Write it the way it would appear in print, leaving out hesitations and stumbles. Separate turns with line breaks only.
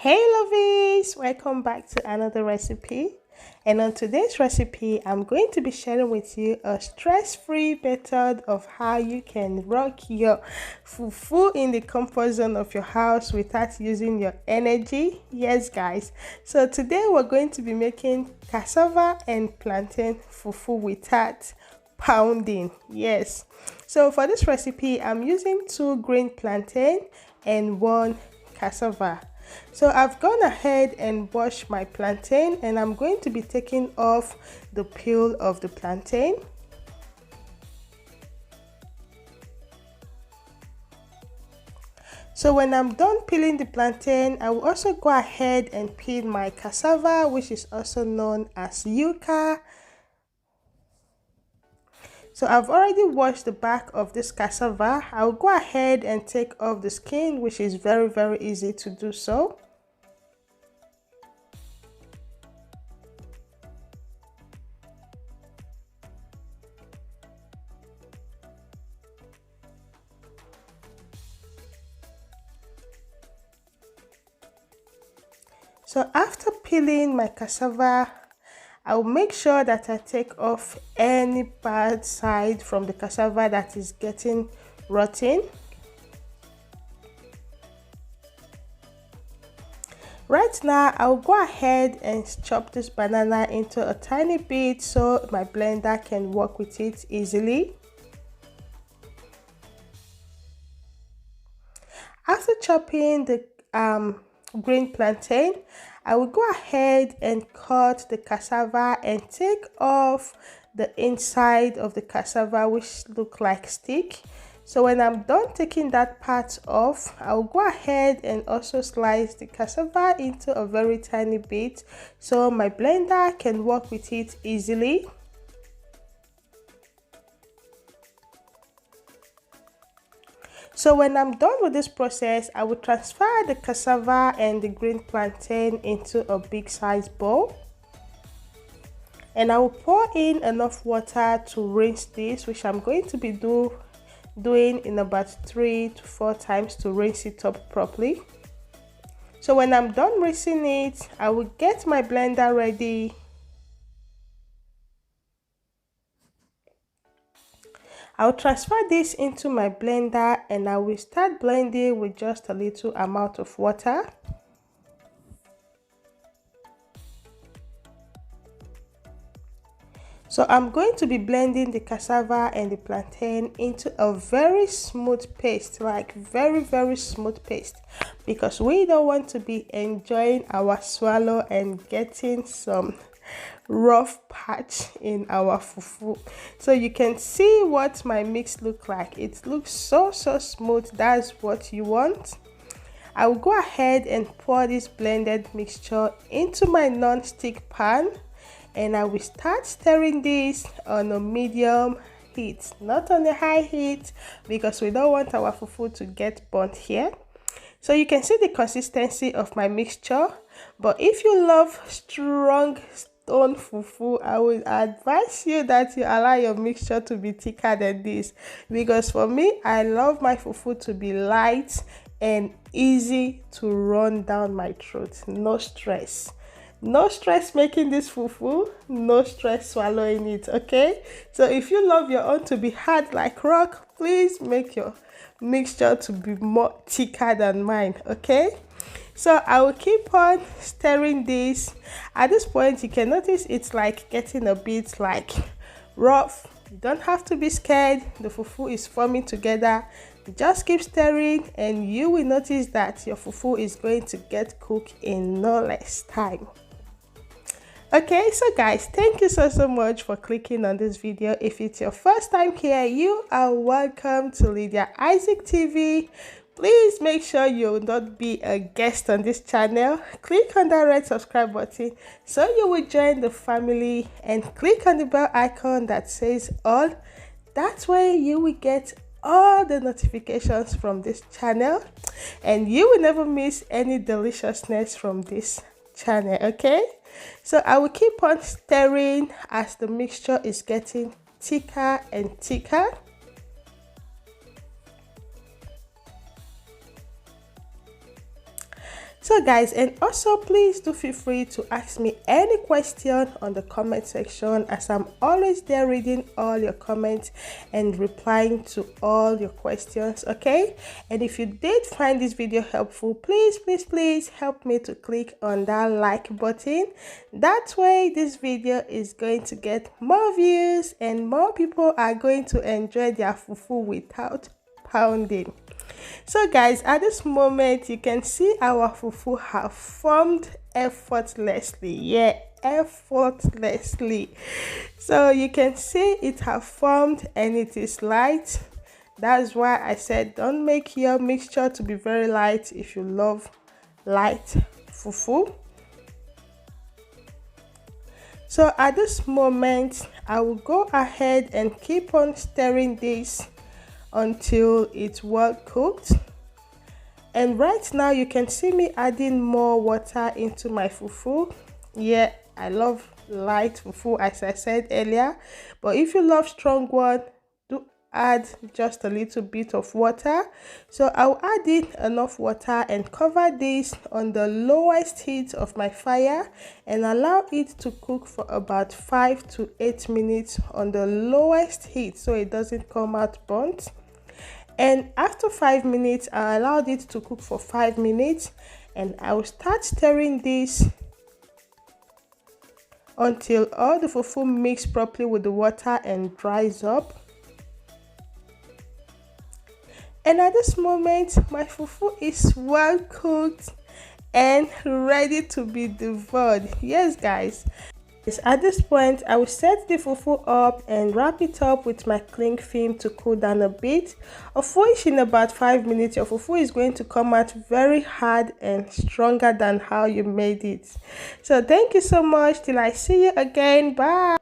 Hey lovies, welcome back to another recipe. And on today's recipe, I'm going to be sharing with you a stress-free method of how you can rock your fufu in the comfort zone of your house without using your energy. Yes guys, so today we're going to be making cassava and plantain fufu without pounding. Yes, so for this recipe, I'm using 2 green plantain and 1 cassava. So I've gone ahead and washed my plantain, and I'm going to be taking off the peel of the plantain. So when I'm done peeling the plantain, I will also go ahead and peel my cassava, which is also known as yuca. So I've already washed the back of this cassava. I'll go ahead and take off the skin, which is very easy to do so. So after peeling my cassava, I will make sure that I take off any bad side from the cassava that is getting rotten. Right now, I'll go ahead and chop this banana into a tiny bit so my blender can work with it easily. After chopping the green plantain, I will go ahead and cut the cassava and take off the inside of the cassava, which look like stick. So when I'm done taking that part off, I'll go ahead and also slice the cassava into a very tiny bit so my blender can work with it easily. So when I'm done with this process, I will transfer the cassava and the green plantain into a big size bowl. And I will pour in enough water to rinse this, which I'm going to be doing in about 3 to 4 times to rinse it up properly. So when I'm done rinsing it, I will get my blender ready. I'll transfer this into my blender and I will start blending with just a little amount of water. So I'm going to be blending the cassava and the plantain into a very smooth paste, like very smooth paste, because we don't want to be enjoying our swallow and getting some rough patch in our fufu. So you can see what my mix look like. It looks so smooth. That's what you want. I will go ahead and pour this blended mixture into my non-stick pan, and I will start stirring this on a medium heat, not on a high heat, because we don't want our fufu to get burnt here. So you can see the consistency of my mixture, but if you love strong stone fufu, I would advise you that you allow your mixture to be thicker than this, because for me, I love my fufu to be light and easy to run down my throat. No stress. No stress making this fufu, no stress swallowing it, okay? So if you love your own to be hard like rock, please make your mixture to be more thicker than mine, okay? So I will keep on stirring this. At this point, you can notice it's like getting a bit like rough. You don't have to be scared. The fufu is forming together. Just keep stirring and you will notice that your fufu is going to get cooked in no less time. Okay, so guys, thank you so much for clicking on this video. If it's your first time here, you are welcome to Lydia Isaac TV. Please make sure you will not be a guest on this channel. Click on that red subscribe button so you will join the family, and click on the bell icon that says all. That way you will get all the notifications from this channel and you will never miss any deliciousness from this channel, okay? So I will keep on stirring as the mixture is getting thicker and thicker. So guys, and also please do feel free to ask me any question on the comment section, as I'm always there reading all your comments and replying to all your questions, okay? And if you did find this video helpful, please help me to click on that like button. That way this video is going to get more views and more people are going to enjoy their fufu without pounding. So guys, at this moment you can see our fufu have formed effortlessly. Yeah, effortlessly. So you can see it have formed and it is light. That's why I said don't make your mixture to be very light if you love light fufu. So at this moment I will go ahead and keep on stirring this until it's well cooked. And right now you can see me adding more water into my fufu. Yeah, I love light fufu as I said earlier, but if you love strong one, do add just a little bit of water. So I'll add in enough water and cover this on the lowest heat of my fire and allow it to cook for about 5 to 8 minutes on the lowest heat so it doesn't come out burnt. And after 5 minutes, I allowed it to cook for 5 minutes and I will start stirring this until all the fufu mix properly with the water and dries up. And at this moment, my fufu is well cooked and ready to be devoured. Yes guys. At this point, I will set the fufu up and wrap it up with my cling film to cool down a bit, of which in about 5 minutes your fufu is going to come out very hard and stronger than how you made it. So thank you so much, till I see you again. Bye.